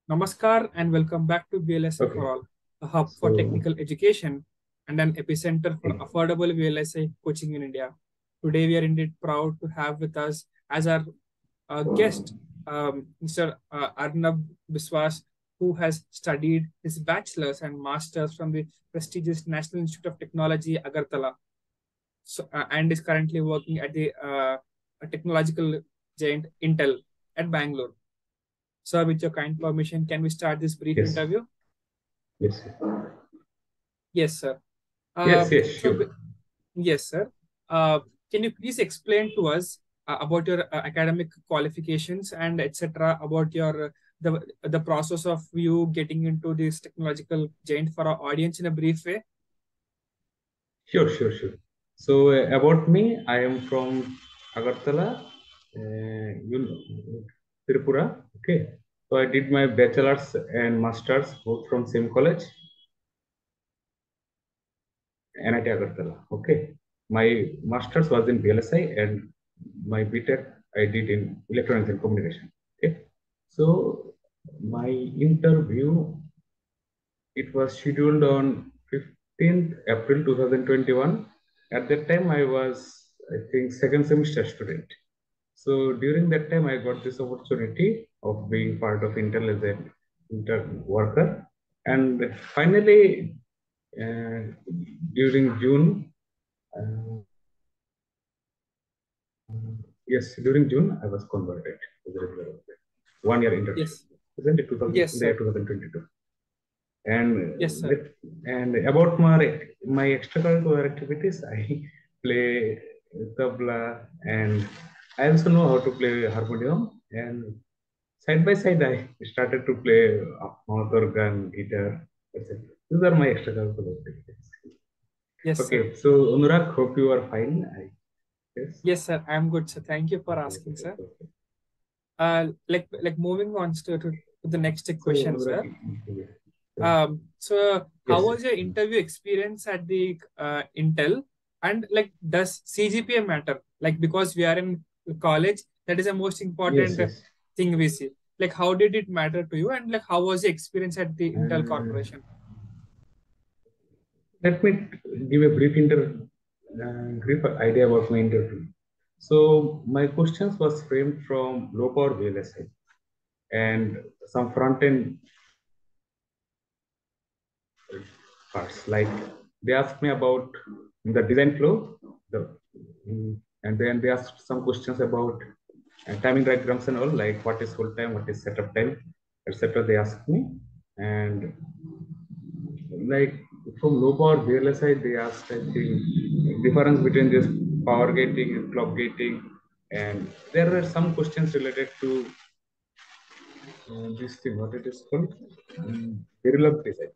Namaskar and welcome back to VLSI for Okay. All, a hub for So, technical education and an epicenter for affordable VLSI coaching in India. Today, we are indeed proud to have with us as our guest Mr. Arnab Biswas, who has studied his bachelor's and master's from the prestigious National Institute of Technology, Agartala, and is currently working at the technological giant Intel at Bangalore. Sir, with your kind permission, can we start this brief yes, interview? yes, Yes, sir. yes, Uh, yes, so, sure. yes, sir. Can you please explain to us about your academic qualifications and etc. about your the process of you getting into this technological giant for our audience in a brief way? Sure, sure, sure. So, about me, I am from Agartala, Tripura. Okay. So, I did my bachelor's and master's both from same college, NIT Agartala. Okay. My master's was in VLSI and my BTech I did in electronics and communication. Okay. So, my interview it was scheduled on 15th April 2021. At that time, I was, I think, second semester student. So during that time, I got this opportunity of being part of Intel as an intern worker. And finally, uh, during June, uh, yes, during June, I was converted as a regular worker. 1 year internship. Yes. Isn't it 2000, Yes, in the year sir. 2022? And Yes, sir. let, and about my extracurricular activities, I play tabla and I also know how to play harmonium. And side by side, I started to play mouth organ, guitar, etc. These are my extracurricular activities. Yes, sir. Okay, so Anurag, hope you are fine. Yes. Yes, sir. I'm good, sir. Thank you for Okay, asking, okay, sir. okay. Like moving on to the next So question, Anurag, sir. yes, So how yes. was your interview experience at the Intel? And like, does CGPA matter? Like, because we are in college, that is the most Yes, important yes. thing we see. Like, how did it matter to you? And like, how was the experience at the Intel Uh, Corporation? Let me give a brief idea about my interview. So my questions was framed from low power VLSI and some front end parts. Like they asked me about the design flow, and then they asked some questions about timing diagrams and all, like what is hold time, what is setup time, etc. They asked me, and like from low power VLSI, they asked I think difference between this power gating and clock gating, and there were some questions related to this thing, what it is called, Verilog design,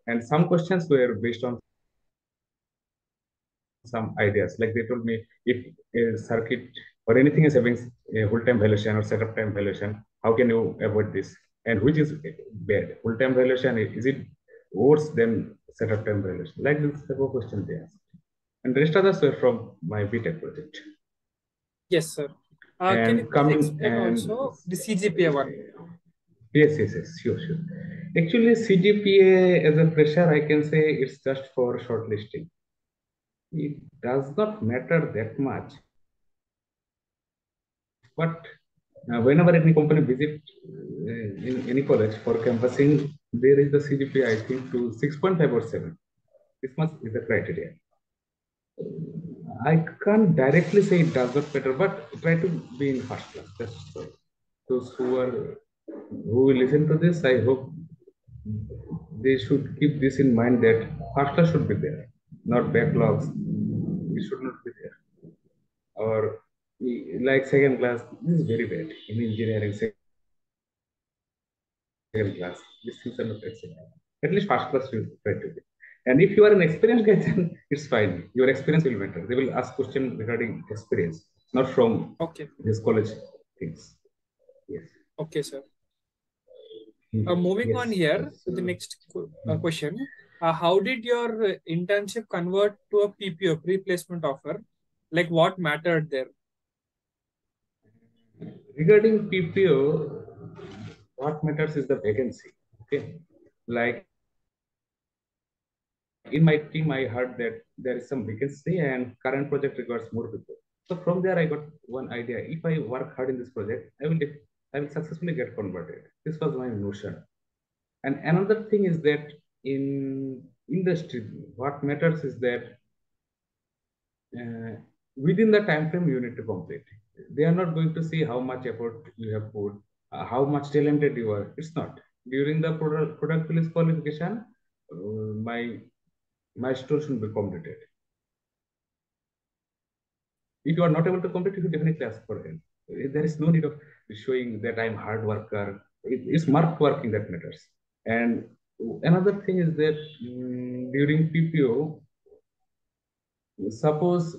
and some questions were based on some ideas. Like they told me if a circuit or anything is having a hold time violation or setup time violation, how can you avoid this? And which is bad? Hold time violation, is it worse than setup time violation? Like this type of question they asked. And the rest others were from my BTech project. Yes, sir. Can you And please coming explain and also the CGPA one? yes, yes, yes, sure, sure. Actually, CGPA as a fresher, I can say it's just for shortlisting. It does not matter that much. But whenever any company visit in any college for campusing, there is the CGPA, I think, to 6.5 or 7. This much is the criteria. I can't directly say it does not matter, but try to be in first class. That's all. Those who will listen to this, I hope they should keep this in mind that first class should be there, not backlogs. It should not be there. Or like second class, this is very bad in engineering. Second class, these things are not acceptable. At least first class should try to be. And if you are an experienced guy, then it's fine. Your experience will matter. They will ask question regarding experience, not from Okay. this college things. Yes. Okay, sir. Moving on Yes. here Yes. to the next question. How did your internship convert to a PPO, pre-placement offer? Like what mattered there? Regarding PPO, what matters is the vacancy. Okay, like in my team, I heard that there is some vacancy and current project requires more people. So from there, I got one idea. If I work hard in this project, I will successfully get converted. This was my notion. And another thing is that in industry, what matters is that uh, within the time frame you need to complete. They are not going to see how much effort you have put, how much talented you are. It's not. During the product release qualification, my milestone should be completed. If you are not able to complete, you should definitely ask for help. There is no need of showing that I'm hard worker. It's marked working that matters. And another thing is that during PPO, suppose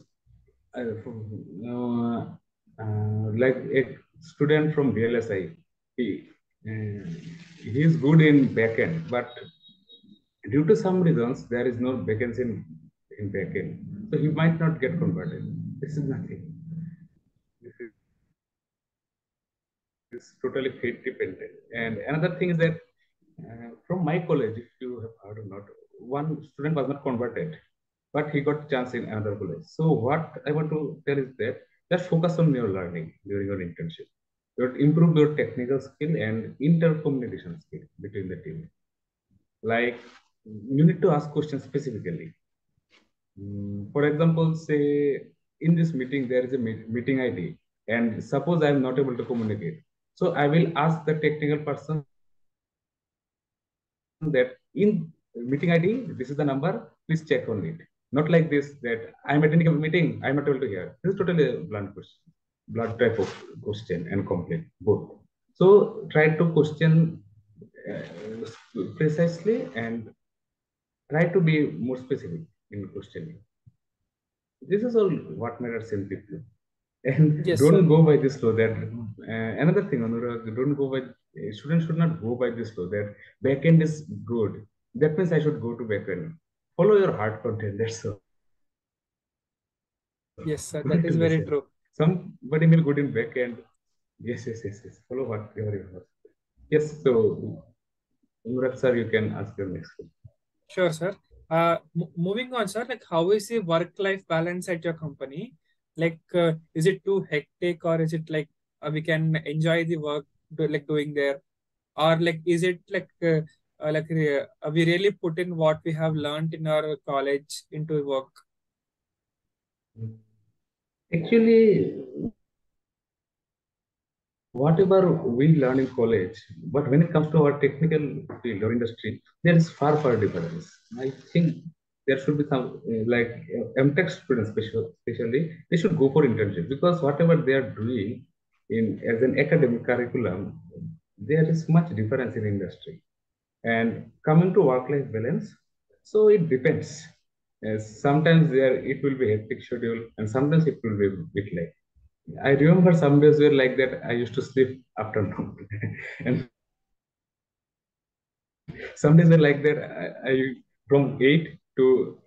like a student from VLSI, uh, he is good in backend, but due to some reasons, there is no vacancy in backend. So he might not get converted. This is nothing. It's totally fate dependent. And another thing is that from my college, if you have heard or not, one student was not converted, but he got chance in another college. So what I want to tell is that just focus on your learning during your internship. You improve your technical skill and intercommunication skill between the team. Like you need to ask questions specifically. For example, say in this meeting there is a meeting ID, and suppose I am not able to communicate. So I will ask the technical person that in meeting ID, this is the number, please check on it. Not like this that I'm attending a meeting, I'm not able to hear. This is totally a blunt question, blunt type of question and complaint, both. So try to question precisely and try to be more specific in questioning. This is all what matters in people. And Yes, sir. don't go by this law that another thing, Anurag, don't go by students should not go by this law that backend is good. That means I should go to backend. Follow your heart content. That's all. Yes, sir. That Don't is do very this. true. Somebody may be good in backend. Yes. Follow what your heart. Yes. So, Anurag sir, you can ask your next question. Sure, sir. Moving on, sir, like how is the work-life balance at your company? Like, is it too hectic or is it like we can enjoy the work like doing there? Or like, is it like we really put in what we have learned in our college into work? Actually, whatever we learn in college, but when it comes to our technical field or industry, there is far difference. I think there should be some like MTech students, especially, they should go for internship because whatever they are doing in as an academic curriculum, there is much difference in industry. And coming to work-life balance, so it depends. Sometimes there it will be hectic schedule, and sometimes it will be a bit like I remember some days were like that. I used to sleep afternoon, and some days were like that. I from 8 to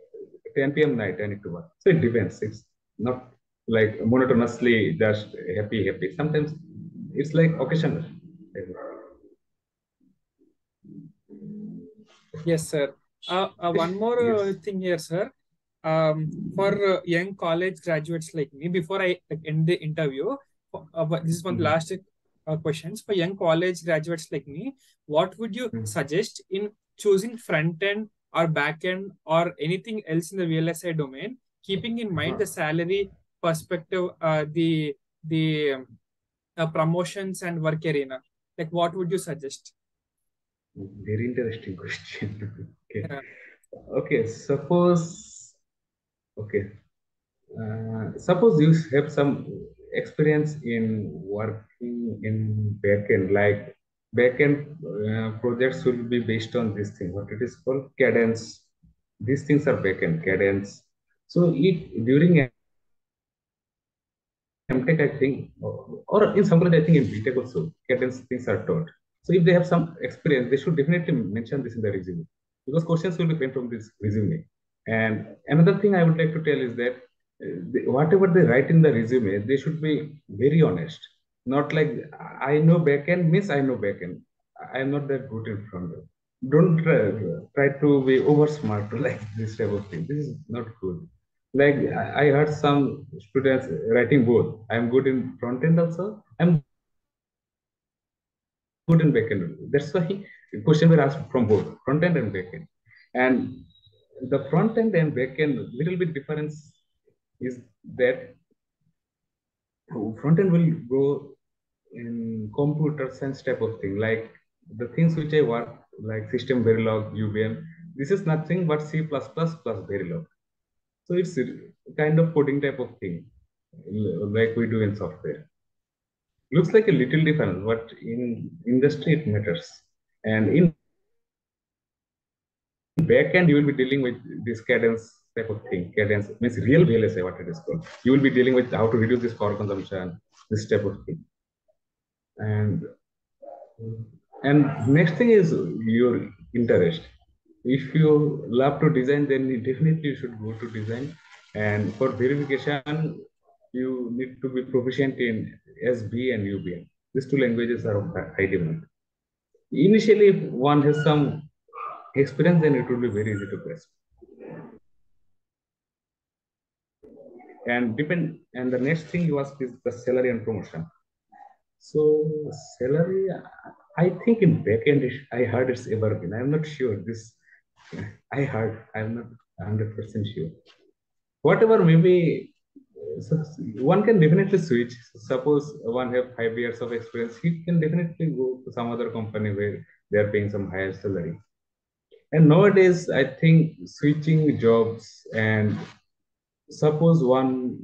10 p.m. night I need to work. So it depends. It's not like monotonously just happy. Sometimes it's like occasional. Yes, sir. One more Yes. thing here, sir. For young college graduates like me, before I like, end the interview, but this is one Mhm. last questions for young college graduates like me. What would you Mhm. suggest in choosing front end or back end or anything else in the VLSI domain, keeping in mind the salary perspective, the promotions and work arena? Like, what would you suggest? Very interesting question. Okay. Yeah. Okay. Okay. Suppose you have some experience in working in backend, like backend projects will be based on this thing, what it is called cadence. These things are backend cadence. So it during MTech, I think, or in some college, I think in BTech also, cadence things are taught. So if they have some experience, they should definitely mention this in the resume because questions will be framed from this resume. And another thing I would like to tell is that whatever they write in the resume, they should be very honest. Not like I know backend means I know backend. I'm not that good in front end. Don't try to be over smart like this type of thing. This is not good. Like I heard some students writing both. I'm good in front end also. I'm good in back end. That's why question were asked from both front end and back end. And the front end and back end little bit difference is that front end will go in computer science type of thing, like the things which I work, like system Verilog, UVM. This is nothing but C++ plus Verilog. So it's a kind of coding type of thing, like we do in software. Looks like a little difference, but in industry it matters. And in backend, you will be dealing with this cadence type of thing. Cadence means real VLSI, what it is called. You will be dealing with how to reduce this power consumption, this type of thing. And next thing is your interest. If you love to design, then definitely you should go to design. And for verification, you need to be proficient in SB and UBM. These two languages are of high demand. Initially, if one has some experience, then it will be very easy to grasp. And the next thing you ask is the salary and promotion. So salary, I think in backend, I heard it's evergreen. I'm not sure. I heard. I'm not 100% sure. Whatever, maybe so one can definitely switch. Suppose one have 5 years of experience, he can definitely go to some other company where they are paying some higher salary. And nowadays, I think switching jobs and suppose one.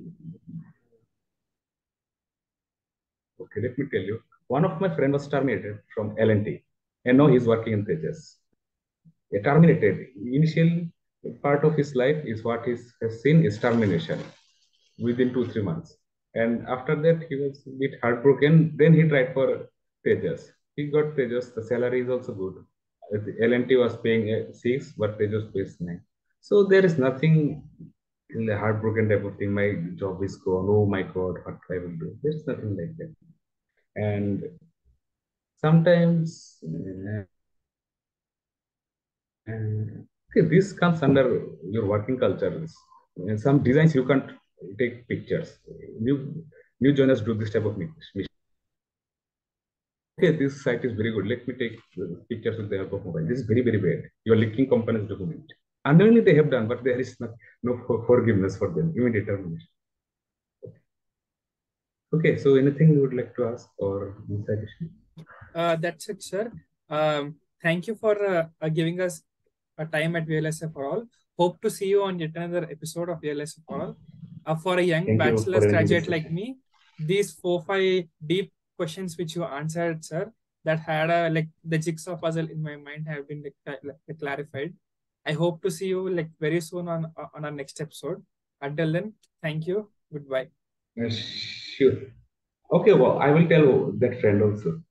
Okay, let me tell you. One of my friend was terminated from L&T, and now he's working in Tejas. Terminated. Initial part of his life is what he has seen is termination within 2-3 months. And after that, he was a bit heartbroken. Then he tried for Tejas. He got Tejas. The salary is also good. L&T was paying 6, but Tejas pays 9. So there is nothing in the heartbroken type of thing. My job is gone. Oh my God, what I will do? There's nothing like that. And sometimes okay, this comes under your working culture. In some designs you can't take pictures. New joiners do this type of mission. Okay, this site is very good. Let me take pictures with the help of mobile. This is very, very bad. You are leaking company's document. Unknowingly they have done, but there is no forgiveness for them. Immediate termination. Okay, so anything you would like to ask or suggestion? That's it, sir. Thank you for giving us a time at VLSI for All. Hope to see you on yet another episode of VLSI for All. For a young bachelor's graduate like me, these 4-5 deep questions which you answered, sir, that had like the jigsaw puzzle in my mind have been clarified. I hope to see you very soon on our next episode. Until then, thank you. Goodbye. Sure. Okay, well, I will tell that friend also.